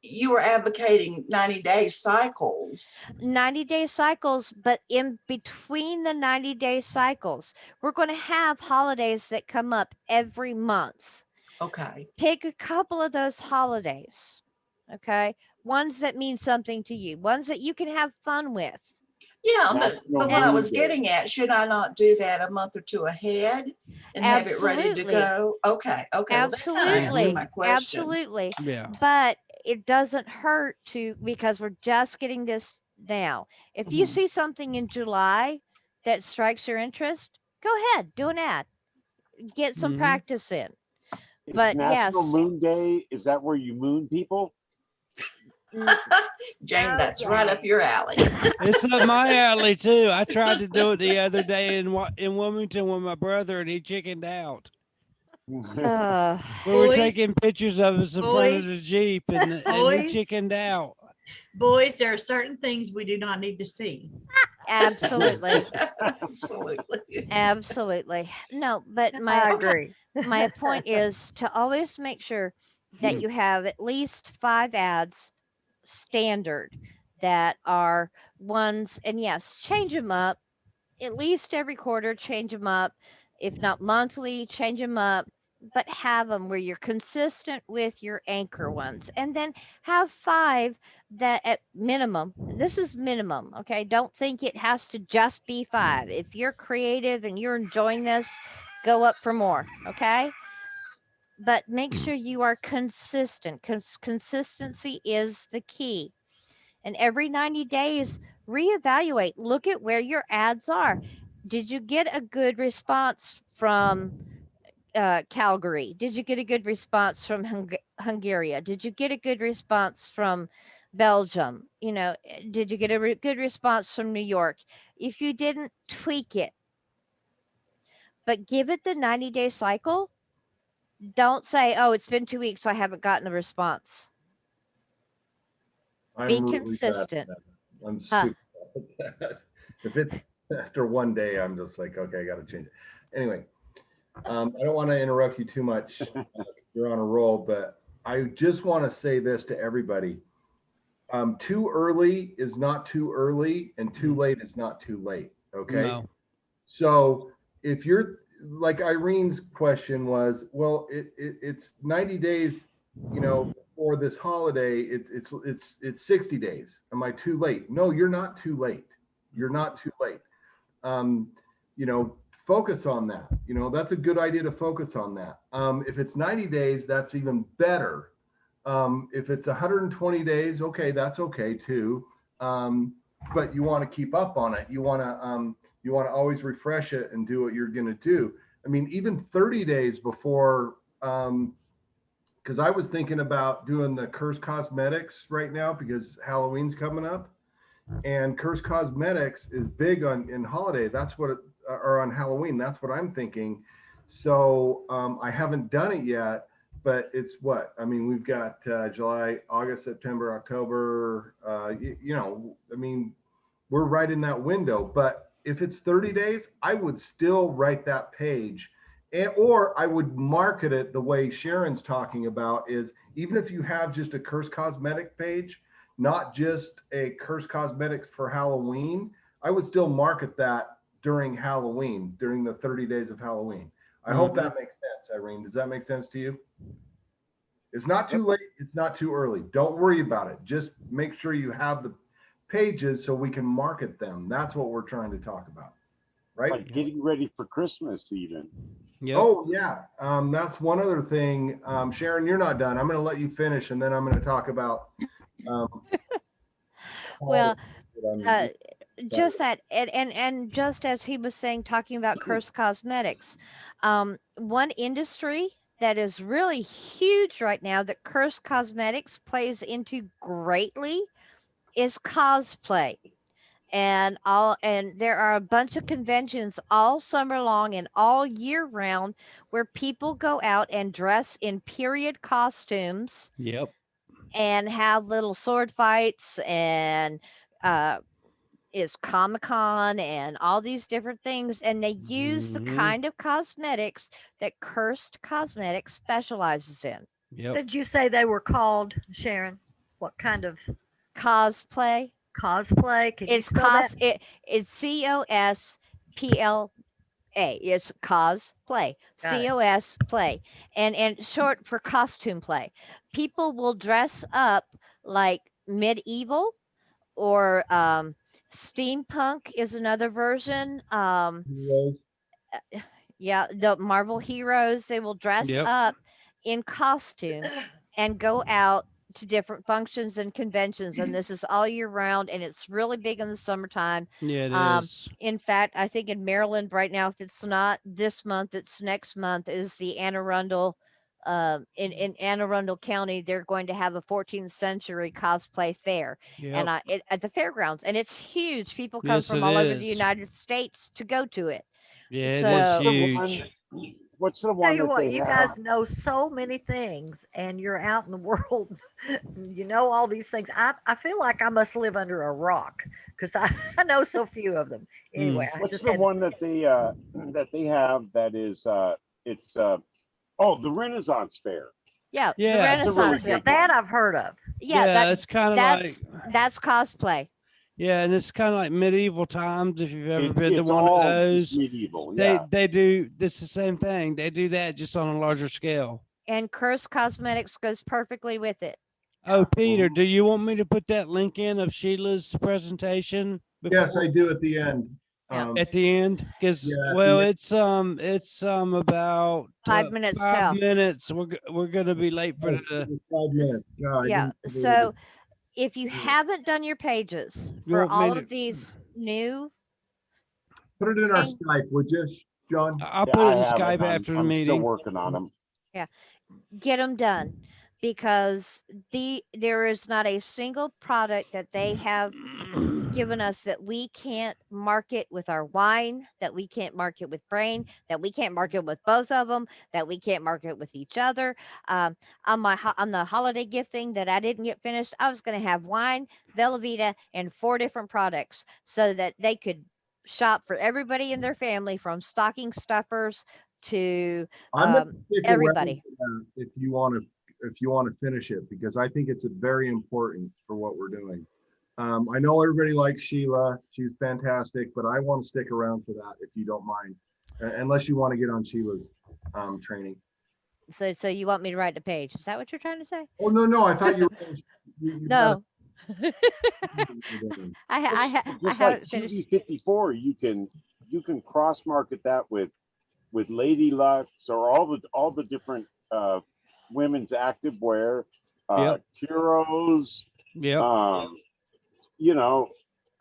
you were advocating 90-day cycles. 90-day cycles, but in between the 90-day cycles, we're going to have holidays that come up every month. Okay. Take a couple of those holidays, okay? Ones that mean something to you, ones that you can have fun with. Yeah, National but what I Moon was Day. getting at, should I not do that a month or two ahead and have it ready to Absolutely. go? Okay. Okay. Well, that kinda answers Absolutely. my question. Absolutely. Yeah. But it doesn't hurt to, because we're just getting this now. If you Mhm. see something in July that strikes your interest, go ahead, do an ad. Get some Mhm. practice in. It's But National yes. Moon Day. Is that where you moon people? Jane, that's right up your alley. It's up my alley too. I tried to do it the other day in Wilmington with my brother, and he chickened out. We were Boys. taking pictures of us in front of the Boys. Jeep, and he Boys. chickened out. Boys, there are certain things we do not need to see. Absolutely. Absolutely. Absolutely. No, but I my agree. my point is to always make sure that you have at least 5 ads standard that are ones, and yes, change them up at least every quarter, change them up. If not monthly, change them up, but have them where you're consistent with your anchor ones. And then have 5 that at minimum, this is minimum, okay? Don't think it has to just be 5. If you're creative and you're enjoying this, go up for more, okay? But make sure you are consistent. Consistency is the key. And every 90 days, reevaluate. Look at where your ads are. Did you get a good response from Calgary? Did you get a good response from Hungary? Did you get a good response from Belgium? You know, did you get a good response from New York? If you didn't, tweak it. But give it the 90-day cycle. Don't say, oh, it's been 2 weeks, so I haven't gotten a response. Be I'm really bad at consistent. that. I'm Huh. stupid at that. If it's after one day, I'm just like, okay, I got to change it. Anyway, I don't want to interrupt you too much. You're on a roll, but I just want to say this to everybody. Too early is not too early, and too late is not too late. Okay. No. So if you're like Irene's question was, well, it's 90 days, you know, for this holiday. It's 60 days. Am I too late? No, you're not too late. You're not too late. Um, you know, focus on that. You know, that's a good idea to focus on that. If it's 90 days, that's even better. If it's 120 days, okay, that's okay too. But you want to keep up on it. You want to always refresh it and do what you're going to do. I mean, even 30 days before, because I was thinking about doing the Curse Cosmetics right now because Halloween's coming up, and Curse Cosmetics is big on in holiday. That's what, or on Halloween. That's what I'm thinking. So I haven't done it yet, but it's what I mean. We've got July, August, September, October. You know, I mean, we're right in that window. But if it's 30 days, I would still write that page, or I would market it the way Sharon's talking about. Is even if you have just a Curse Cosmetic page, not just a Curse Cosmetics for Halloween, I would still market that during Halloween, during the 30 days of Halloween. I hope that makes sense, Irene. Does that make sense to you? It's not too late. It's not too early. Don't worry about it. Just make sure you have the pages so we can market them. That's what we're trying to talk about, right? Like getting ready for Christmas even. Yep. Oh yeah, that's one other thing. Sharon, you're not done. I'm going to let you finish, and then I'm going to talk about. Well, uh, just that, and just as he was saying, talking about Curse Cosmetics, one industry that is really huge right now that Curse Cosmetics plays into greatly is cosplay. And there are a bunch of conventions all summer long and all year round where people go out and dress in period costumes Yep. and have little sword fights, and is Comic-Con and all these different things, and they use the Mhm. kind of cosmetics that Cursed Cosmetics specializes in. Yep. Did you say they were called, Sharon? What kind of Cosplay. cosplay? Can you It's spell that? it's COSPLA. It's cosplay. Got it. COS play. And short for costume play. People will dress up like medieval or steampunk is another version. Yeah, the Marvel heroes, they will dress Yep. up in costume and go out to different functions and conventions, and this is all year round, and it's really big in the summertime. Yeah, it Um, is. In fact, I think in Maryland right now, if it's not this month, it's next month, is the Anne Arundel. In Anne Arundel County, they're going to have a 14th century cosplay fair, and Yep. at the fairgrounds, and it's huge. People come Yes, from it all over the is. United States to go to it. Yeah, it is So- The huge. one, what's the Tell one you that what, they you have? guys know so many things, and you're out in the world. You know all these things. I feel like I must live under a rock because I know so few of them. Anyway, I What's just the had to one that they have that is it's oh, the Renaissance Fair. Yeah, the Yeah. That's a really Renaissance big Fair. that I've heard of. Yeah, Yeah, it's kind of like that's cosplay. yeah, and it's kind of like medieval times. If you've ever been to It's one of all just those, medieval. they Yeah. they do. It's the same thing. They do that just on a larger scale. And Curse Cosmetics goes perfectly with it. Oh, Peter, Mhm. do you want me to put that link in of Sheila's presentation? yes, before- I do at the end. Yeah. At the end, because Yeah, at well, the it's about 5 minutes 5 till. minutes. We're gonna be late for Oh, the. it was 5 minutes. God, I Yeah. didn't believe So it. if you haven't done your pages You for want me all to- of these new Put it in our thing- Skype, would you, John? I'll Yeah, put it I in haven't. Skype after the I'm still meeting. working on them. get them done, because there is not a single product that they have given us that we can't market with our wine, that we can't market with Brain, that we can't market with both of them, that we can't market with each other. On the holiday gift thing that I didn't get finished, I was going to have wine, Velveeta, and 4 different products so that they could shop for everybody in their family, from stocking stuffers to I'm gonna stick around everybody. for that if you want to finish it, because I think it's very important for what we're doing. I know everybody likes Sheila. She's fantastic, but I want to stick around for that if you don't mind, unless you want to get on Sheila's training. So you want me to write the page? Is that what you're trying to say? Oh, no, I thought you were. No, You I Just like haven't finished. QE54, you can cross market that with Lady Lux or all the different women's activewear, Yep. Kuros, Yep. you know,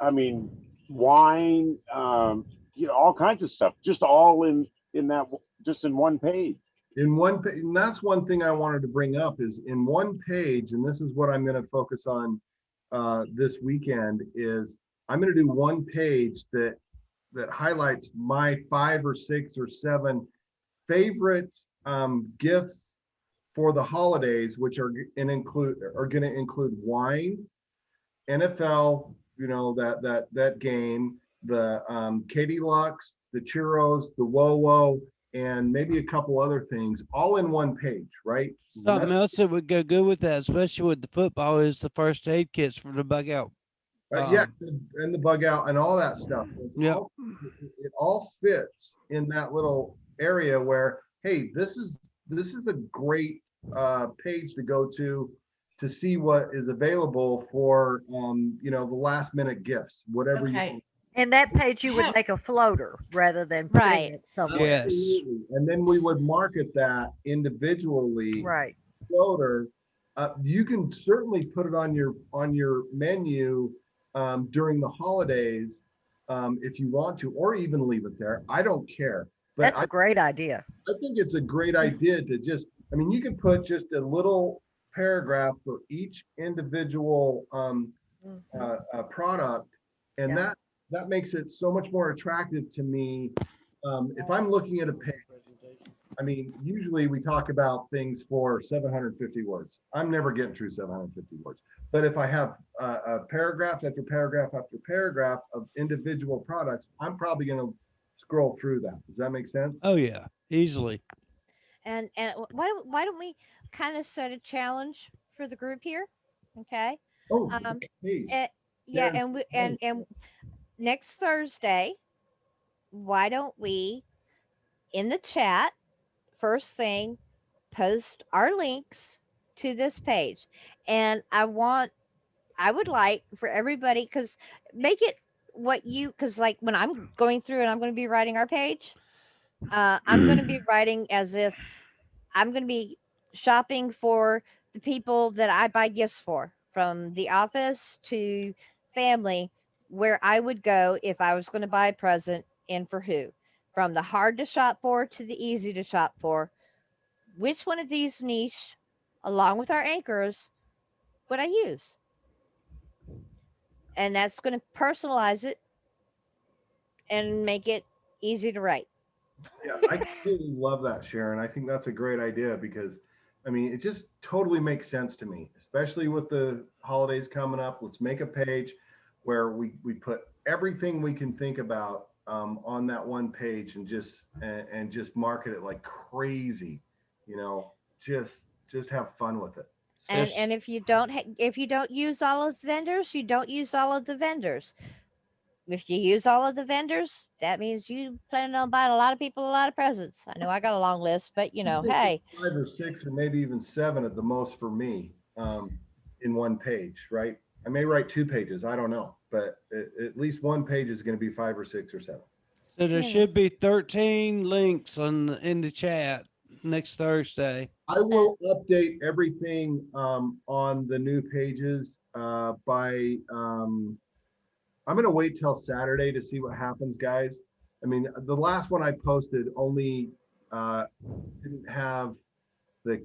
I mean, wine, you know, all kinds of stuff, just all in that, just in one page. In one page, and that's one thing I wanted to bring up is in one page, and this is what I'm going to focus on this weekend, is I'm going to do one page that highlights my 5 or 6 or 7 favorite gifts for the holidays, which are going to include wine, NFL, you know, that game, the Katie Lux, the churros, the Wo, and maybe a couple other things, all in one page, right? Something else that would go good with that, especially with the football, is the first aid kits for the bug out. Yeah, and the bug out and all that stuff. Yeah. It all fits in that little area where, hey, this is a great page to go to see what is available for you know, the last minute gifts, whatever Okay. you. And that page you would How- make a floater rather than putting Right. it somewhere. Yes. Absolutely. And then we would market that individually. Right. Floater. You can certainly put it on your menu during the holidays if you want to, or even leave it there. I don't care. But That's a great idea. I think it's a great idea to just, I mean, you can put just a little paragraph for each individual product, and Yeah. that makes it so much more attractive to me. If I'm looking at a page, I mean, usually we talk about things for 750 words. I'm never getting through 750 words. But if I have a paragraph after paragraph after paragraph of individual products, I'm probably going to scroll through that. Does that make sense? Oh yeah, easily. And why don't we kind of set a challenge for the group here? Okay. Oh, Yeah, hey, Yeah. and next Thursday, why don't we in the chat first thing post our links to this page, and I would like for everybody, because make it what you, because like when I'm going through and I'm going to be writing our page, I'm going to be writing as if I'm going to be shopping for the people that I buy gifts for, from the office to family, where I would go if I was going to buy a present, and for who, from the hard to shop for to the easy to shop for. Which one of these niche, along with our anchors, would I use? And that's going to personalize it and make it easy to write. Yeah, I completely love that, Sharon. I think that's a great idea because, I mean, it just totally makes sense to me, especially with the holidays coming up. Let's make a page where we put everything we can think about on that one page and just market it like crazy, you know, just have fun with it. And if you don't use all of the vendors, you don't use all of the vendors. If you use all of the vendors, that means you plan on buying a lot of people a lot of presents. I know I got a long list, but you know, hey. 5 or 6 or maybe even 7 at the most for me in one page, right? I may write 2 pages, I don't know, but at least one page is going to be 5 or 6 or 7. So there Yeah. should be 13 links in the chat next Thursday. I will update everything on the new pages by I'm going to wait till Saturday to see what happens, guys. I mean, the last one I posted only didn't have the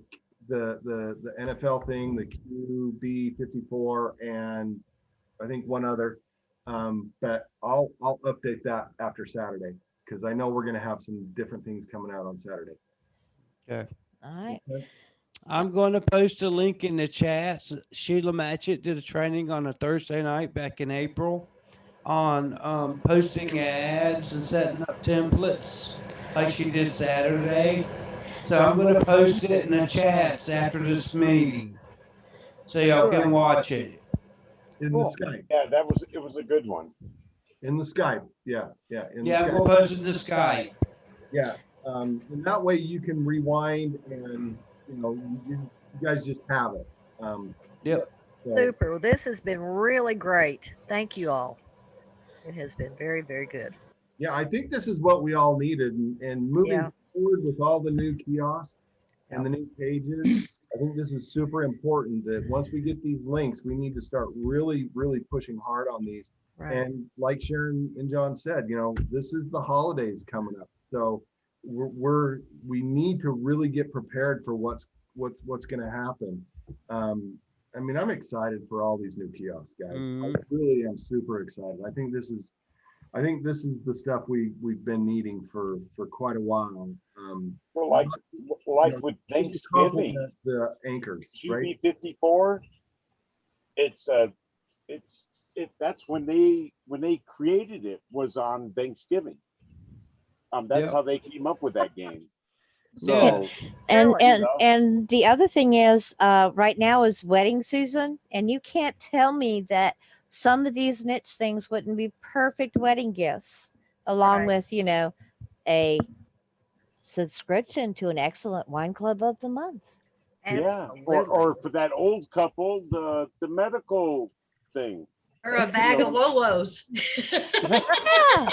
NFL thing, the QB54, and I think one other. But I'll update that after Saturday because I know we're going to have some different things coming out on Saturday. Okay. All right. Okay. I'm going to post a link in the chat. Sheila Matchett did a training on a Thursday night back in April on posting ads and setting up templates like she did Saturday. So I'm going to post it in the chats after this meeting so y'all can watch it. in the Cool. Skype, Yeah, it was a good one. in the Skype. Yeah, yeah. In the Yeah, Skype. we'll post it to Skype. Yeah, and that way you can rewind and, you guys just have it. Yep. So, Super. This has been really great. Thank you all. It has been very, very good. yeah, I think this is what we all needed and moving Yeah. forward with all the new kiosks and the new pages. I think this is super important that once we get these links, we need to start really, really pushing hard on these. Right. And like Sharon and John said, this is the holidays coming up. So we need to really get prepared for what's going to happen. I mean, I'm excited for all these new kiosks, guys. I really am super excited. I think this is the stuff we've been needing for quite a while. Well, like with just to Thanksgiving, complement the anchors, right? QB54, that's when they created it, was on Thanksgiving. That's Yep. how they came up with that game. Yeah. So And Really? and know? and the other thing is, right now is wedding season, and you can't tell me that some of these niche things wouldn't be perfect wedding gifts, along Right. with a subscription to an excellent wine club of the month. yeah, Absolutely. or for that old couple, the medical thing. Or a bag of Wolos. Yeah,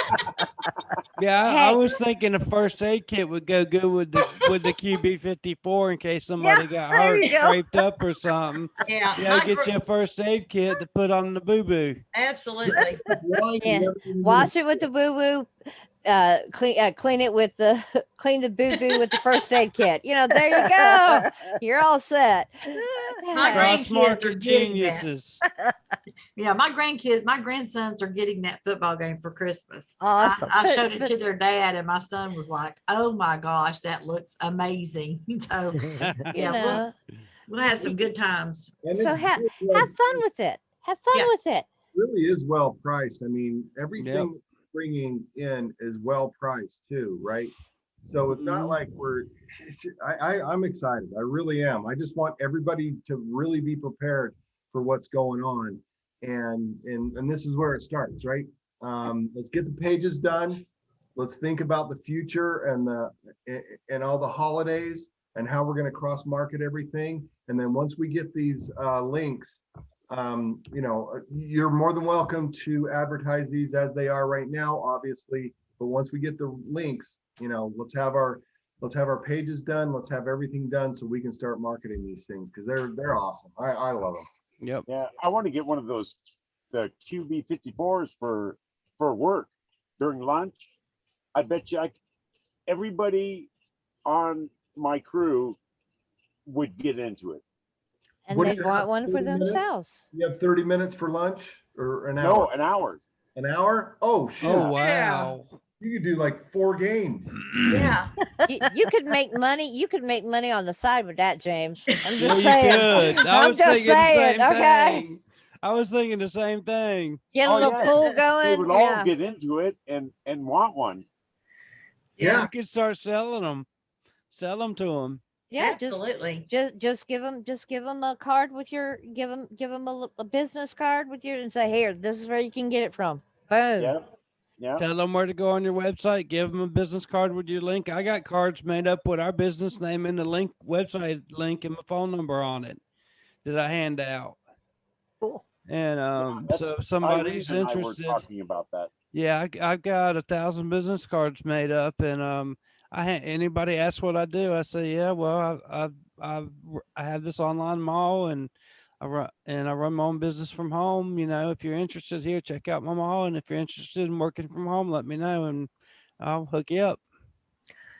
Yeah, I Hey. was thinking a first aid kit would go good with the QB54 in case somebody got there hurt, you go. scraped up or something. Yeah, Yeah, my get gr- you a first aid kit to put on the boo boo. absolutely. Wine and Yeah. everything. wash it with the boo boo. Clean it with the clean the boo boo with the first aid kit. There you go. You're You're all set. My Cross grandkids are market getting that. geniuses. Yeah, my grandsons are getting that football game for Christmas. Awesome. I showed it But- to their dad, and my son was like, "Oh my gosh, that looks amazing!" So You yeah, know, we'll have some good times. And so it's have good, fun with it. Have fun Yeah. with it. really is well priced. I mean, everything Yep. bringing in is well priced too, right? So it's not Mhm. like I'm excited. I really am. I just want everybody to really be prepared for what's going on. And this is where it starts, right? Let's get the pages done. Let's think about the future and all the holidays and how we're going to cross market everything. And then once we get these links, you're more than welcome to advertise these as they are right now, obviously. But once we get the links, let's have our pages done. Let's have everything done so we can start marketing these things because they're awesome. I love them. Yep. Yeah, I want to get one of those, the QB54s for work during lunch. I bet you everybody on my crew would get into it. And What do they'd you want have, one for 30 minutes? themselves. You have 30 minutes for lunch or an No, hour? an hour. An hour? Oh, shit. Oh wow. You could do like 4 games. Yeah, You could make money. You could make money on the side with that, James. I'm Yeah, just you saying. could. I I'm was just thinking the saying. same Okay. thing. I was thinking the same thing. Get a Oh, little yeah. pool They going. would all Yeah. get into it and want one. yeah, You could start selling them. Sell them to them. Yeah. absolutely. Just give them a card with your give them a business card with your and say, here, this is where you can get it from. Boom. Yeah, yeah. Tell them where to go on your website. Give them a business card with your link. I got cards made up with our business name and the link, website link, and my phone number on it that I hand out. Cool. And That's so if somebody's Irene and I were interested, talking about that. yeah, I've got 1,000 business cards made up, and anybody asks what I do, I say, yeah, well, I have this online mall, and I run my own business from home. If you're interested here, check out my mall, and if you're interested in working from home, let me know, and I'll hook you up.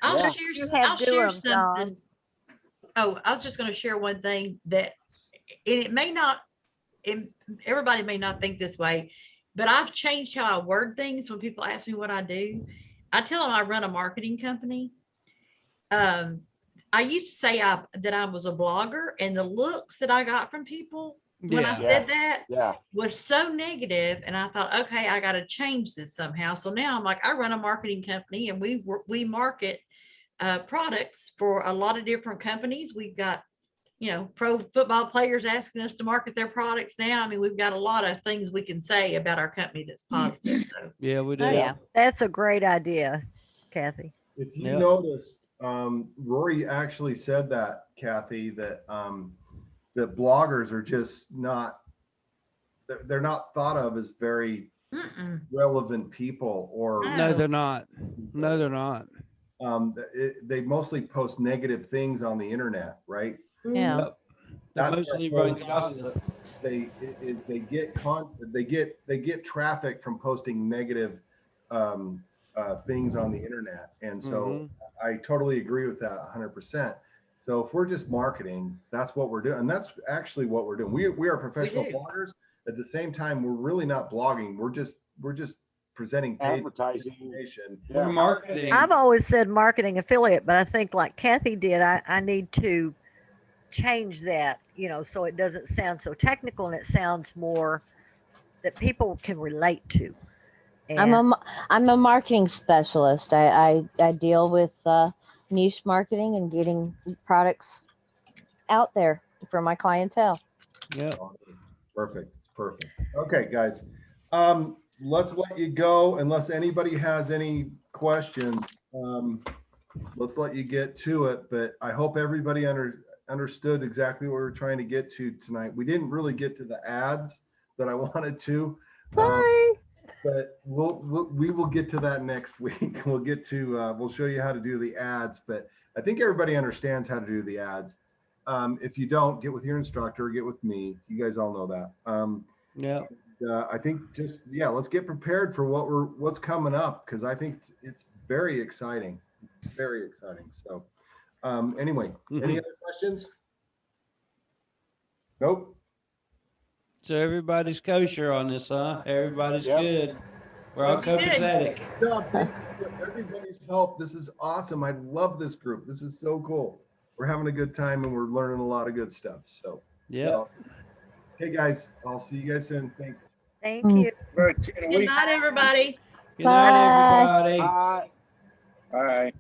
I'll Yeah. share. You s- have I'll share Durham, John. something. Oh, I was just going to share one thing that it may not. Everybody may not think this way, but I've changed how I word things when people ask me what I do. I tell them I run a marketing company. I used to say that I was a blogger, and the looks that I got from people when I Yeah. said that Yeah, was so negative, and I thought, okay, I got to change this somehow. So now I'm like, I run a marketing company, and we market products for a lot of different companies. We've got pro football players asking us to market their products now. I mean, we've got a lot of things we can say about our company that's positive. So Yeah, we do. Oh, yeah. That's a great idea, Kathy. If you Yep. noticed, Rory actually said that, Kathy, that that bloggers are just not, they're not thought of as very mm-mm. relevant people, or No, they're not. No, they're not. they mostly post negative things on the internet, right? Yeah. Yep. They That's mostly their run whole gossip. they get traffic from posting negative things on the internet, and so Mhm. I totally agree with that 100%. So if we're just marketing, that's what we're doing, and that's actually what we're doing. We are professional do. bloggers. At the same time, we're really not blogging. We're just presenting paid Advertising. information. We're Yeah. marketing. I've always said marketing affiliate, but I think like Kathy did, I need to change that, so it doesn't sound so technical and it sounds more that people can relate to. I'm And I'm a marketing specialist. I deal with niche marketing and getting products out there for my clientele. Yep. Perfect. Perfect. Okay, guys. Let's let you go unless anybody has any questions. Let's let you get to it, but I hope everybody understood exactly what we were trying to get to tonight. We didn't really get to the ads that I wanted to. Sorry. But we will get to that next week. We'll show you how to do the ads, but I think everybody understands how to do the ads. If you don't, get with your instructor, get with me. You guys all know that. Yep. I think let's get prepared for what's coming up, because I think it's very exciting, very exciting. So anyway, any other questions? Nope. So everybody's kosher on this, huh? Everybody's Yep. good. We're all Good. copacetic. No, thank you for everybody's help. This is awesome. I love this group. This is so cool. We're having a good time and we're learning a lot of good stuff. So, Yep. hey guys, I'll see you guys soon. Thanks. thank Mm. you. Right, see you in a Good week. night, everybody. Good night, Bye. everybody. Uh, Bye.